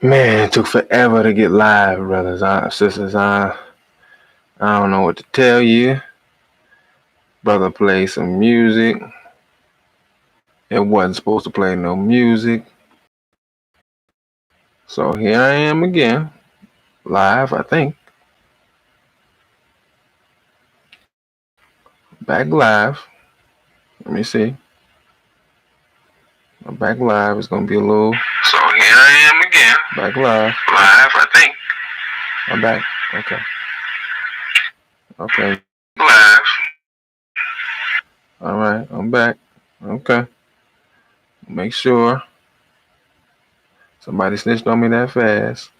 Man, it took forever to get live, brothers, sisters. I don't know what to tell you. Brother played some music. It wasn't supposed to play no music. So here I am again, live, I think. Back live. Let me see. I'm back live. It's gonna be a little. So here I am again. Back live. Live, I think. I'm back. Okay. Okay. Live. All right. I'm back. Okay. Make sure somebody snitched on me that fast.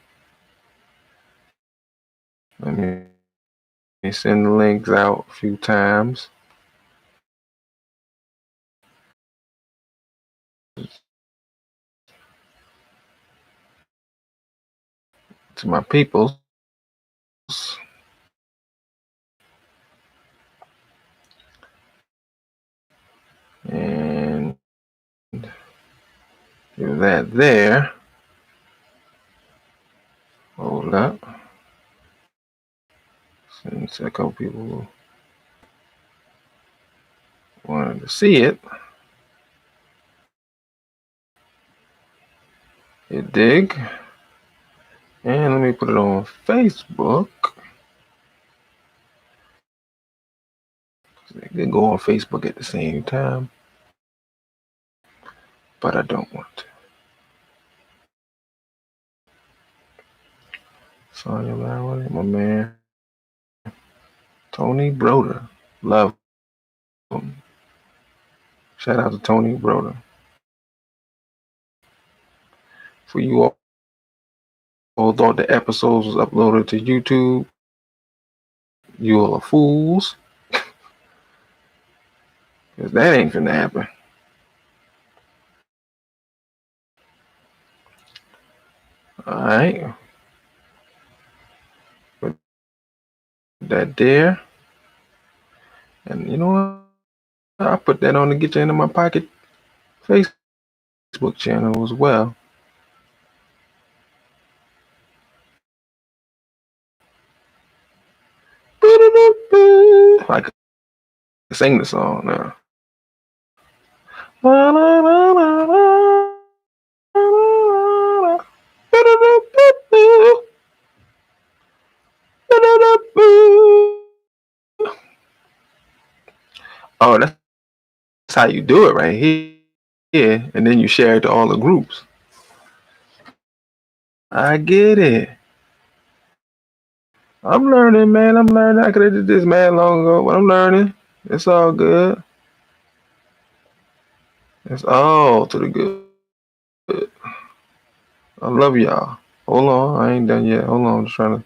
Let me send the links out a few times. To my peoples. And do that there. Hold up. Since a couple people wanted to see it. You dig? And let me put it on Facebook. They can go on Facebook at the same time. But I don't want to. Sonya Lowry, my man. Tony Broder. Love him. Shout out to Tony Broder. For you all who thought the episodes was uploaded to YouTube, you all are fools. Because that ain't finna happen. Alright. Put that there. And you know what? I put that on the Get You Into My Pocket Facebook channel as well. I can sing the song now. Oh, that's how you do it right here. And then you share it to all the groups. I get it. I'm learning, man. I'm learning. I could have did this man long ago, but I'm learning. It's all good. It's all to the good. I love y'all. Hold on. I ain't done yet. Hold on. I'm just trying to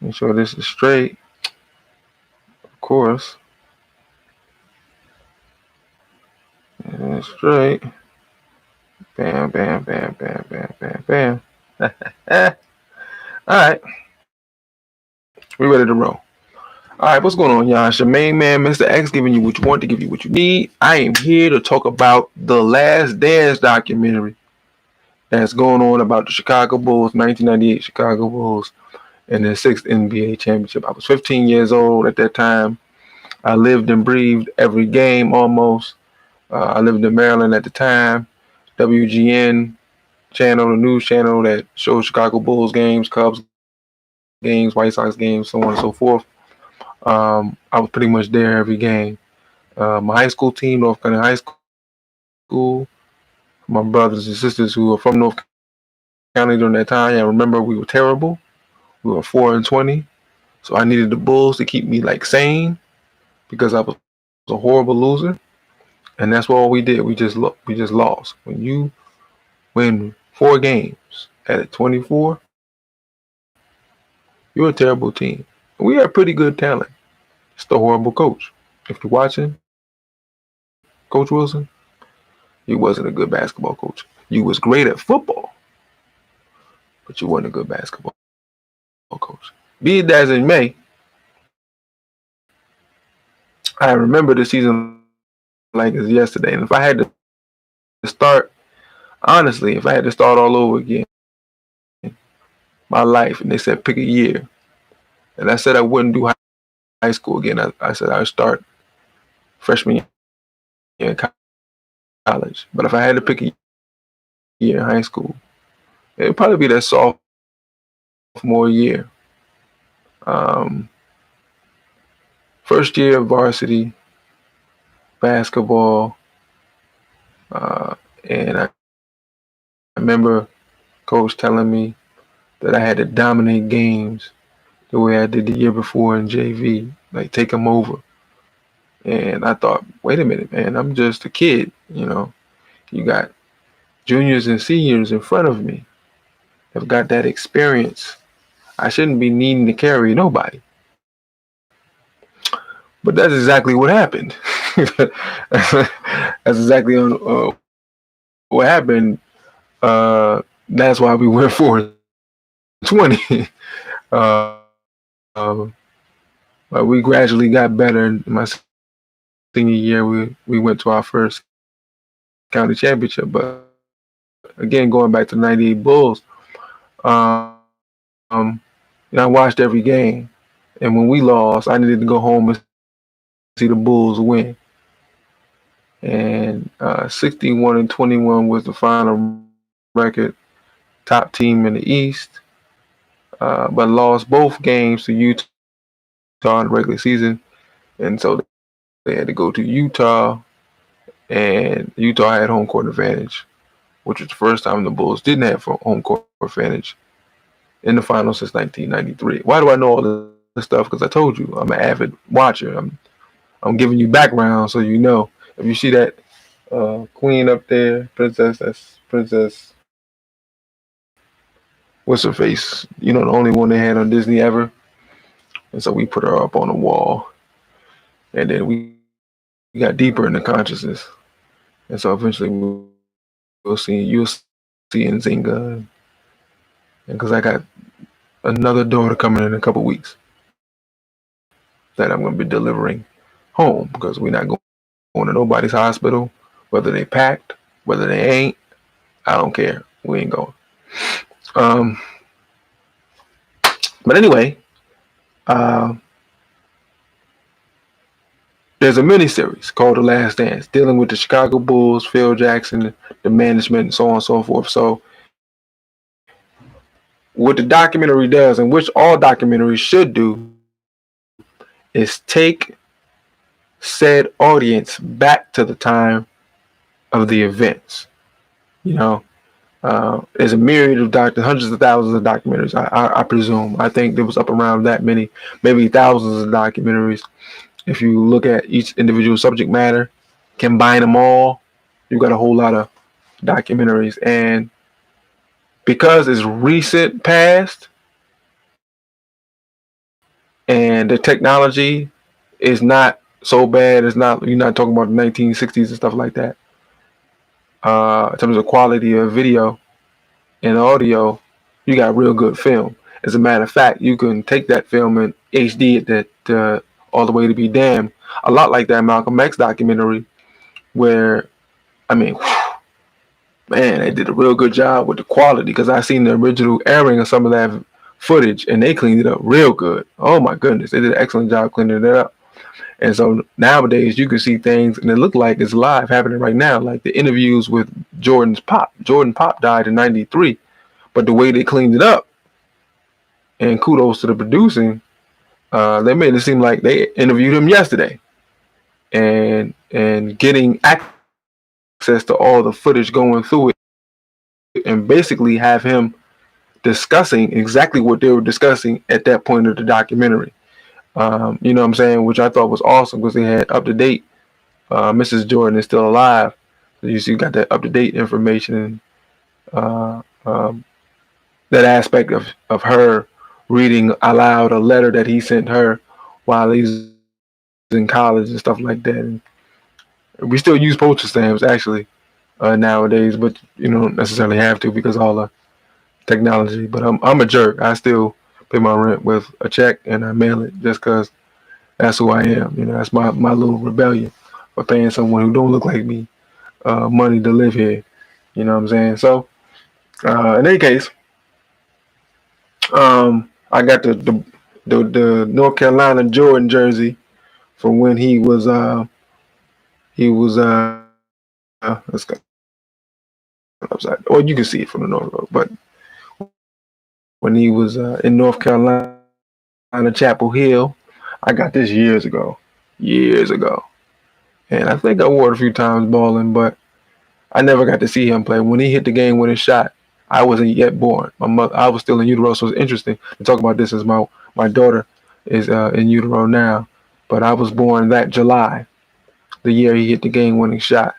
make sure this is straight. Of course. And it's straight. Bam, bam, bam, bam, bam, bam, bam. All right. We ready to roll. All right, what's going on, y'all? It's your main man, Mr. X, giving you what you want to give you what you need. I am here to talk about the Last Dance documentary that's going on about the Chicago Bulls, 1998 Chicago Bulls, and their 6th NBA championship. I was 15 years old at that time. I lived and breathed every game almost. I lived in Maryland at the time. WGN channel, the news channel that shows Chicago Bulls games, Cubs games, White Sox games, so on and so forth. I was pretty much there every game. My high school team, North Carolina High School, my brothers and sisters who were from North County during that time, I remember we were terrible. We were 4-20. So I needed the Bulls to keep me like sane because I was a horrible loser. And that's what all we did. We just lost. When you win 4 games at 24, you're a terrible team. We had pretty good talent. It's the horrible coach. If you're watching, Coach Wilson, you wasn't a good basketball coach. You was great at football, but you wasn't a good basketball coach. Be it as it may, I remember the season like it's yesterday. And if I had to start Honestly, if I had to start all over again, my life, and they said pick a year, and I said I wouldn't do high school again. I said I'd start freshman year in college. But if I had to pick a year in high school, it'd probably be that sophomore year. Um, First year of varsity basketball, uh, and I remember coach telling me that I had to dominate games the way I did the year before in JV, like take them over. And I thought, wait a minute, man, I'm just a kid. You got juniors and seniors in front of me have got that experience. I shouldn't be needing to carry nobody. But that's exactly what happened. That's exactly what happened. That's why we went 4-20. uh, um, but we gradually got better. In my senior year, we went to our first county championship. But again, going back to the '98 Bulls, um, I watched every game, and when we lost, I needed to go home and see the Bulls win. And 61-21 was the final record. Top team in the East, but lost both games to Utah in the regular season, and so they had to go to Utah, and Utah had home court advantage, which was the first time the Bulls didn't have home court advantage in the finals since 1993. Why do I know all this stuff? Because I told you I'm an avid watcher. I'm giving you background so you know. If you see that queen up there, princess, that's Princess. What's her face? The only one they had on Disney ever. And so we put her up on the wall, and then we got deeper into consciousness. And so eventually you'll see Nzinga, and because I got another daughter coming in a couple weeks that I'm going to be delivering home, because we're not going to nobody's hospital, whether they packed, whether they ain't. I don't care. We ain't going. But anyway, there's a miniseries called The Last Dance, dealing with the Chicago Bulls, Phil Jackson, the management, and so on and so forth. So what the documentary does, and which all documentaries should do, is take said audience back to the time of the events. There's a myriad of hundreds of thousands of documentaries, I presume. I think there was up around that many, maybe thousands of documentaries. If you look at each individual subject matter, combine them all, you've got a whole lot of documentaries. And because it's recent past and the technology is not so bad, you're not talking about the 1960s and stuff like that. In terms of quality of video and audio, you got real good film. As a matter of fact, you can take that film in HD that all the way to be damned. A lot like that Malcolm X documentary, where, man, they did a real good job with the quality, because I seen the original airing of some of that footage, and they cleaned it up real good. Oh my goodness, they did an excellent job cleaning it up. And so nowadays you can see things and it look like it's live happening right now, like the interviews with Jordan's pop. Jordan Pop died in '93, but the way they cleaned it up, and kudos to the producing, they made it seem like they interviewed him yesterday, and getting access to all the footage going through it, and basically have him discussing exactly what they were discussing at that point of the documentary. You know what I'm saying? Which I thought was awesome, because they had up to date. Mrs. Jordan is still alive. So you got that up to date information, and that aspect of her reading aloud a letter that he sent her while he's in college and stuff like that. And we still use postage stamps actually nowadays, but you don't necessarily have to because of all the technology. But I'm a jerk. I still pay my rent with a check and I mail it just because that's who I am. That's my little rebellion for paying someone who don't look like me money to live here. You know what I'm saying? So, in any case, I got the North Carolina Jordan jersey from when let's go upside. Well, you can see it from the North Road, but when he was in North Carolina, Chapel Hill, I got this years ago, and I think I wore it a few times balling, but I never got to see him play. When he hit the game-winning shot, I wasn't yet born. I was still in utero, so it's interesting to talk about this as my daughter is in utero now, but I was born that July, the year he hit the game-winning shot.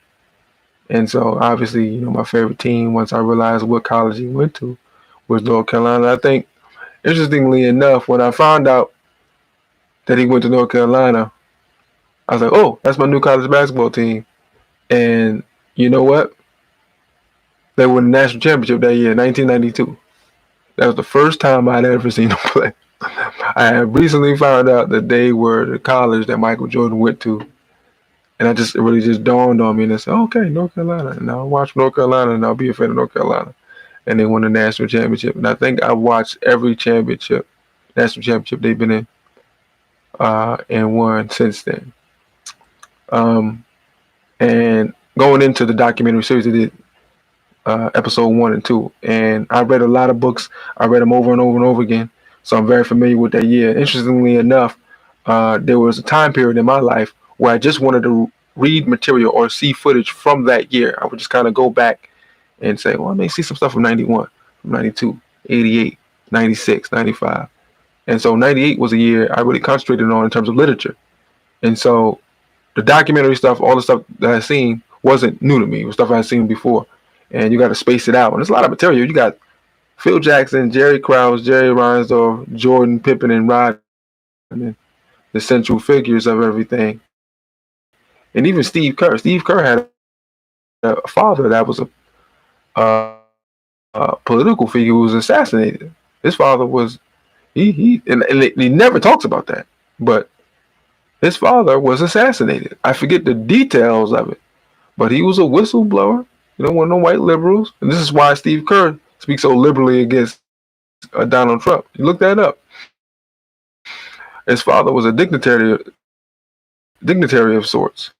And so obviously, my favorite team, once I realized what college he went to, was North Carolina. I think, interestingly enough, when I found out that he went to North Carolina, I was like, oh, that's my new college basketball team. And you know what? They won the national championship that year, 1992. That was the first time I'd ever seen them play. I had recently found out that they were the college that Michael Jordan went to. And it really just dawned on me, and I said, okay, North Carolina. And I'll watch North Carolina, and I'll be a fan of North Carolina. And they won the national championship. And I think I watched every national championship they've been in, and won since then. And going into the documentary series, they did episode 1 and 2. And I read a lot of books. I read them over and over and over again. So I'm very familiar with that year. Interestingly enough, there was a time period in my life where I just wanted to read material or see footage from that year. I would just kind of go back and say, well, I may see some stuff from 91, from 92, 88, 96, 95. And so 98 was a year I really concentrated on in terms of literature. And so the documentary stuff, all the stuff that I seen wasn't new to me. It was stuff I had seen before. And you got to space it out. And there's a lot of material. You got Phil Jackson, Jerry Krause, Jerry Reinsdorf, Jordan, Pippen, and Rodman, the central figures of everything. And even Steve Kerr. Steve Kerr had a father that was a political figure who was assassinated. His father was, he never talks about that, but his father was assassinated. I forget the details of it, but he was a whistleblower. One of the white liberals. And this is why Steve Kerr speaks so liberally against Donald Trump. You look that up. His father was a dignitary of sorts.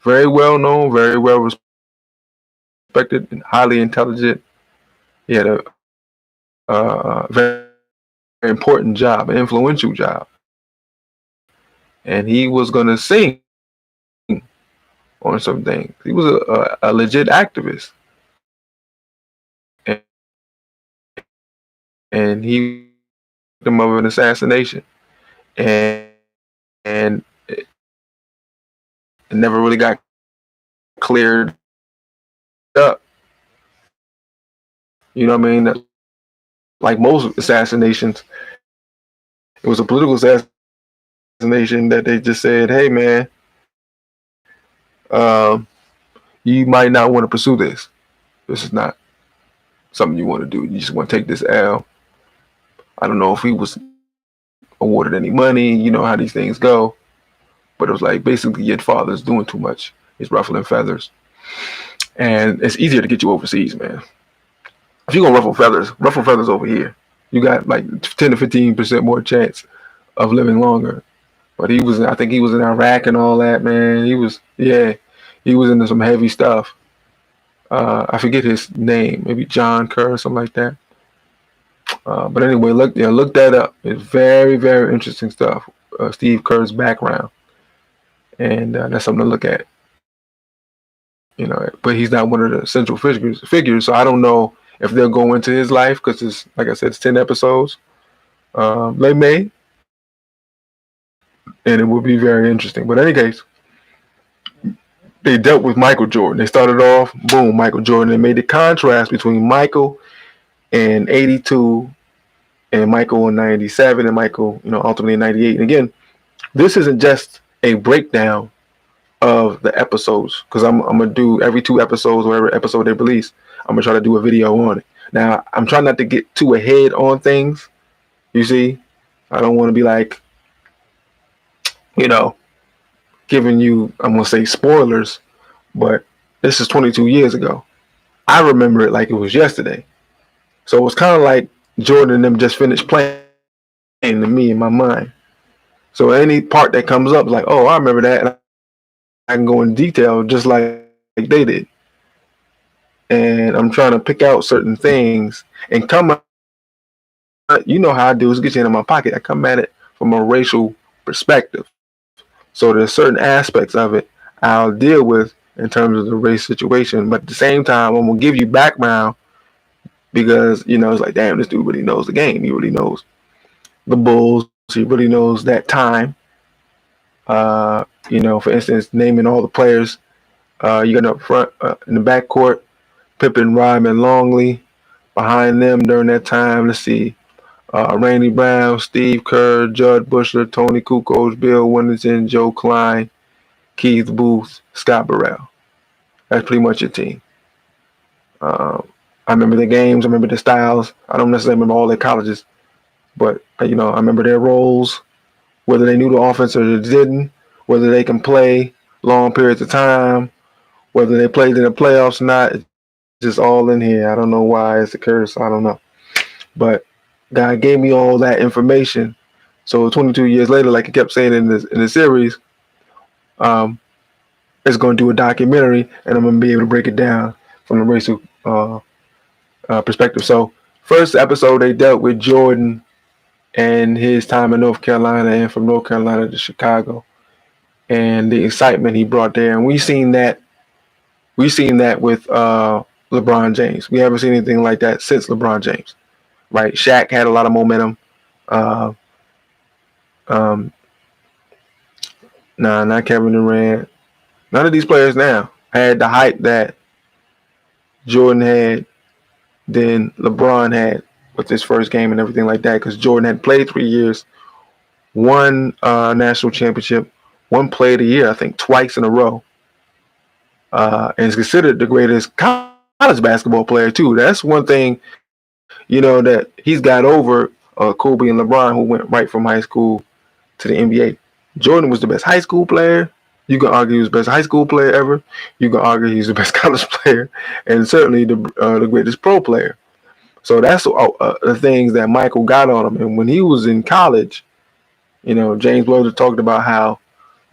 Very well known, very well respected, and highly intelligent. He had a very, very important job, an influential job. And he was going to sing on some things. He was a legit activist. And he victim of an assassination. And it never really got cleared up. You know what I mean? Like most assassinations, it was a political assassination that they just said, hey man, you might not want to pursue this. This is not something you want to do. You just want to take this L. I don't know if he was awarded any money. You know how these things go. But it was like, basically, your father's doing too much. He's ruffling feathers. And it's easier to get you overseas, man. If you're going to ruffle feathers over here. You got like 10 to 15% more chance of living longer. But I think he was in Iraq and all that, man. He was into some heavy stuff. I forget his name, maybe John Kerr or something like that. But anyway, look that up. It's very, very interesting stuff. Steve Kerr's background, and that's something to look at. But he's not one of the central figures. So I don't know if they'll go into his life because it's, like I said, it's 10 episodes. They may, and it will be very interesting. But in any case, they dealt with Michael Jordan. They started off, boom, Michael Jordan. They made the contrast between Michael in 82 and Michael in 97 and Michael, ultimately in 98. And again, this isn't just a breakdown of the episodes because I'm going to do every 2 episodes, whatever episode they release, I'm going to try to do a video on it. Now, I'm trying not to get too ahead on things. You see, I don't want to be like, giving you, I'm going to say spoilers, but This is 22 years ago. I remember it like it was yesterday. So it was kind of like Jordan and them just finished playing to me in my mind. So any part that comes up is like, oh, I remember that. And I can go in detail just like they did. And I'm trying to pick out certain things and come at, you know how I do is get you into my pocket. I come at it from a racial perspective. So there's certain aspects of it I'll deal with in terms of the race situation. But at the same time, I'm going to give you background because, you know, it's like, damn, this dude really knows the game. He really knows the Bulls. He really knows that time. You know, for instance, naming all the players. You got up front in the backcourt, Pippen, Rodman, Longley. Behind them during that time, let's see, Randy Brown, Steve Kerr, Judd Bushler, Tony Kukoc, Bill Wennington, Joe Klein, Keith Booth, Scott Burrell. That's pretty much your team. I remember the games. I remember the styles. I don't necessarily remember all their colleges, but you know, I remember their roles, whether they knew the offense or they didn't, whether they can play long periods of time, whether they played in the playoffs or not. It's just all in here. I don't know why it's a curse. I don't know, but God gave me all that information. So 22 years later, like I kept saying in the series, it's going to do a documentary, and I'm going to be able to break it down from the racial perspective. So first episode, they dealt with Jordan and his time in North Carolina and from North Carolina to Chicago and the excitement he brought there. And we've seen that with LeBron James. We haven't seen anything like that since LeBron James, right? Shaq had a lot of momentum. Not Kevin Durant. None of these players now had the hype that Jordan had, then LeBron had with his first game and everything like that, because Jordan had played 3 years, won national championship, one Player of the Year, I think, twice in a row, and is considered the greatest college basketball player too. That's one thing, you know, that he's got over Kobe and LeBron, who went right from high school to the NBA. Jordan was the best high school player. You can argue he was the best high school player ever. You can argue he's the best college player, and certainly the greatest pro player. So that's the things that Michael got on him. And when he was in college, you know, James Wilder talked about how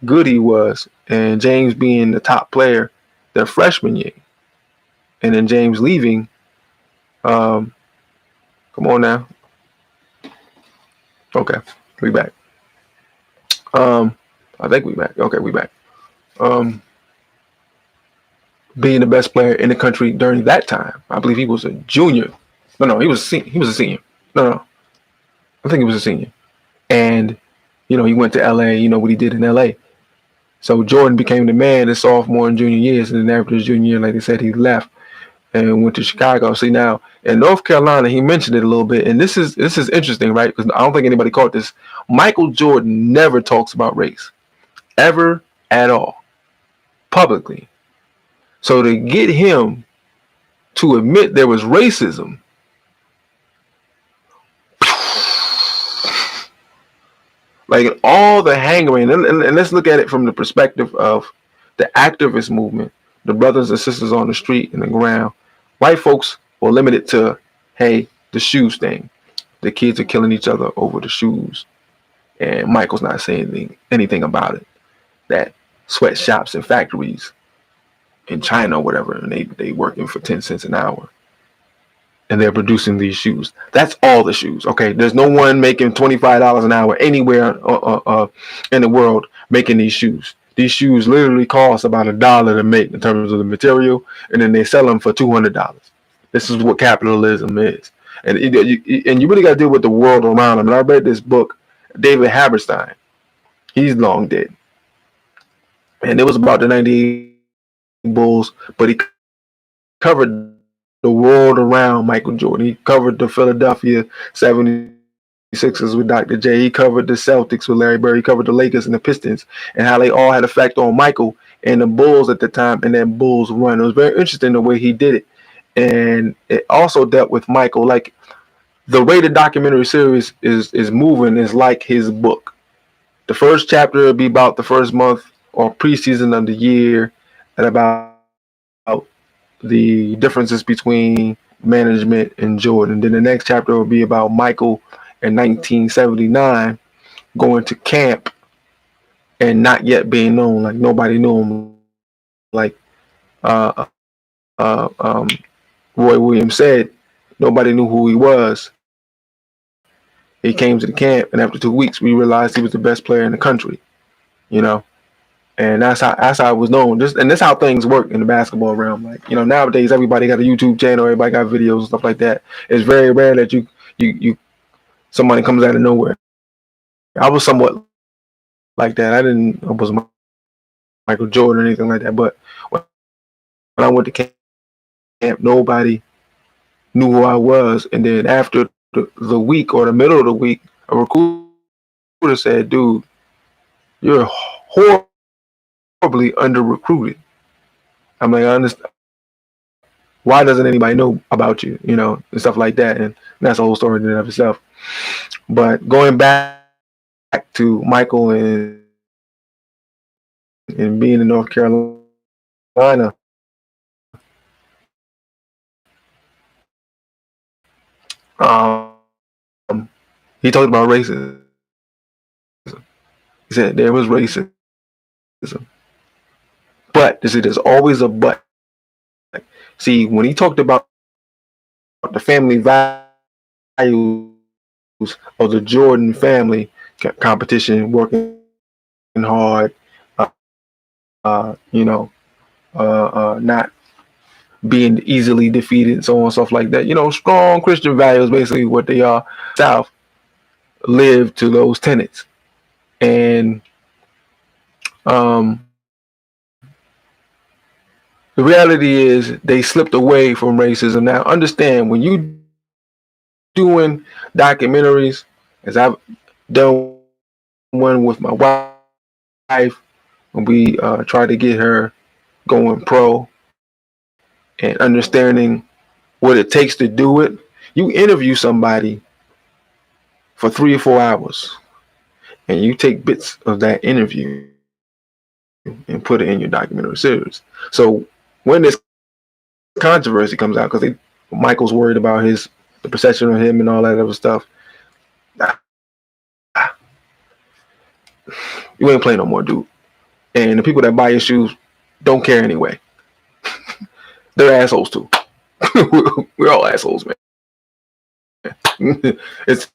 good he was, and James being the top player their freshman year, and then James leaving. Come on now. Okay, we back. I think we back. Okay, we back. Being the best player in the country during that time. I believe he was a junior. No, he was a senior. No, I think he was a senior. And, you know, he went to LA, you know what he did in LA. So Jordan became the man in sophomore and junior years, and then after his junior year, like I said, he left and went to Chicago. See, now in North Carolina, he mentioned it a little bit, and this is interesting, right? Because I don't think anybody caught this. Michael Jordan never talks about race, ever at all, publicly. So to get him to admit there was racism, like all the hankering, and let's look at it from the perspective of the activist movement, the brothers and sisters on the street and the ground. White folks were limited to, hey, the shoes thing. The kids are killing each other over the shoes, and Michael's not saying anything about it. That sweatshops and factories in China or whatever, and they working for 10 cents an hour, and they're producing these shoes. That's all the shoes. Okay, there's no one making $25 an hour anywhere in the world making these shoes. These shoes literally cost about $1 to make in terms of the material, and then they sell them for $200. This is what capitalism is, and you really got to deal with the world around them. And I read this book, David Haberstein. He's long dead, and it was about the '98 Bulls, but he covered the world around Michael Jordan. He covered the Philadelphia 76ers with Dr. J. He covered the Celtics with Larry Bird. He covered the Lakers and the Pistons and how they all had effect on Michael and the Bulls at the time and that Bulls run. It was very interesting the way he did it. And it also dealt with Michael. Like the way the documentary series is moving is like his book. The first chapter will be about the first month or preseason of the year at about the differences between management and Jordan. Then the next chapter will be about Michael in 1979 going to camp and not yet being known, like nobody knew him, like uh, Roy Williams said, nobody knew who he was. He came to the camp, and after 2 weeks, we realized he was the best player in the country. You know, and that's how it was known. And that's how things work in the basketball realm. Like, you know, nowadays everybody got a YouTube channel, everybody got videos and stuff like that. It's very rare that you somebody comes out of nowhere. I was somewhat like that. I wasn't Michael Jordan or anything like that. But when I went to camp, nobody knew who I was. And then after the week or the middle of the week, a recruiter said, "Dude, you're horribly under recruited." I'm like, I understand. Why doesn't anybody know about you? You know, and stuff like that. And that's a whole story in and of itself. But going back to Michael and being in North Carolina, he talked about racism. He said there was racism. But there's always a but. See, when he talked about the family values of the Jordan family, competition, working hard, not being easily defeated, and so on and stuff like that. You know, strong Christian values, basically what they are. South live to those tenets, and the reality is they slipped away from racism. Now, understand, when you doing documentaries, as I've done one with my wife, when we try to get her going pro and understanding what it takes to do it, you interview somebody for 3 or 4 hours, and you take bits of that interview and put it in your documentary series. So when this controversy comes out, because Michael's worried about the perception of him and all that other stuff, you ain't playing no more, dude. And the people that buy your shoes don't care anyway. They're assholes too. We're all assholes, man. It's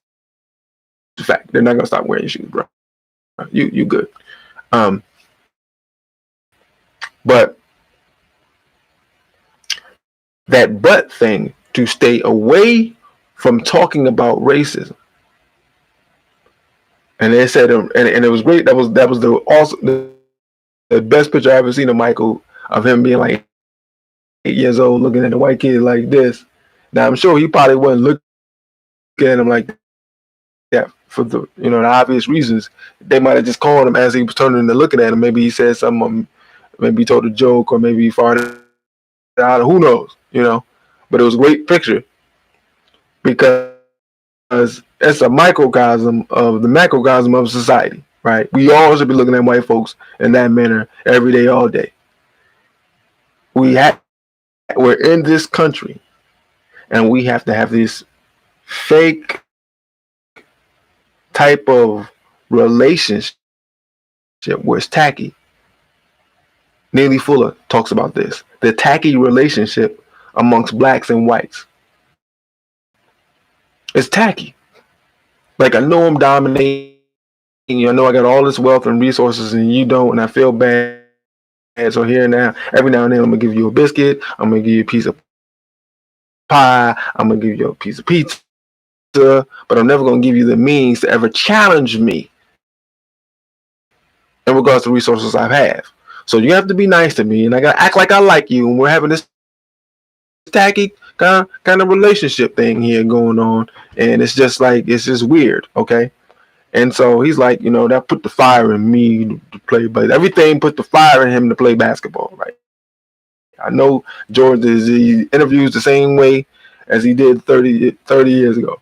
a fact. They're not gonna stop wearing your shoes, bro. You good. But that but thing, to stay away from talking about racism. And they said, and it was great. That was the best picture I ever seen of Michael, of him being like 8 years old, looking at the white kid like this. Now I'm sure he probably wasn't looking at him like that for the obvious reasons. They might have just called him as he was turning to looking at him. Maybe he said something, maybe he told a joke, or maybe he farted out. Who knows? But it was a great picture because it's a microcosm of the macrocosm of society, right? We all should be looking at white folks in that manner every day, all day. We're in this country, and we have to have this fake type of relationship where it's tacky. Neely Fuller talks about this, the tacky relationship amongst blacks and whites. It's tacky. Like, I know I'm dominating you. I know I got all this wealth and resources and you don't, and I feel bad. So every now and then I'm gonna give you a biscuit, I'm gonna give you a piece of pie, I'm gonna give you a piece of pizza, but I'm never gonna give you the means to ever challenge me in regards to resources I have. So you have to be nice to me, and I gotta act like I like you, and we're having this tacky kind of relationship thing here going on, and it's just weird, okay? And so he's like, that put the fire in me to play, but everything put the fire in him to play basketball, right? I know George he interviews the same way as he did 30 years ago.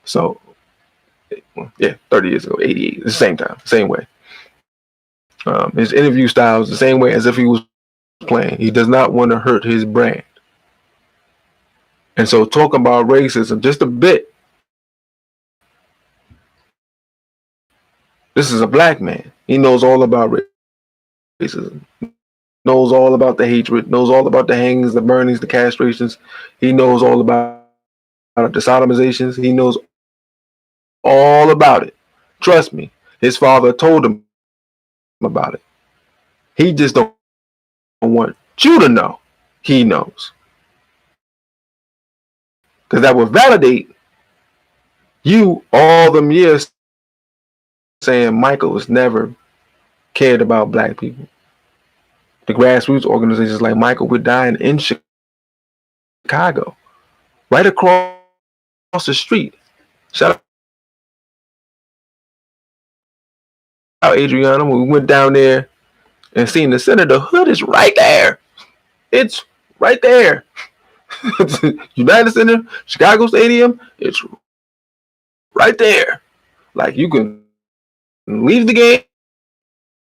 So, yeah, 30 years ago, 88, the same time, same way. His interview style is the same way as if he was playing. He does not want to hurt his brand. And so talking about racism just a bit. This is a black man. He knows all about racism. Knows all about the hatred. Knows all about the hangings, the burnings, the castrations. He knows all about the sodomizations. He knows all about it. Trust me. His father told him about it. He just don't want you to know. He knows. Because that would validate you all them years saying Michael was never cared about black people. The grassroots organizations like Michael were dying in Chicago, right across the street. Shout out Adriana. When we went down there and seen the center, the hood is right there. It's right there. United Center, Chicago Stadium, it's right there. Like you can leave the game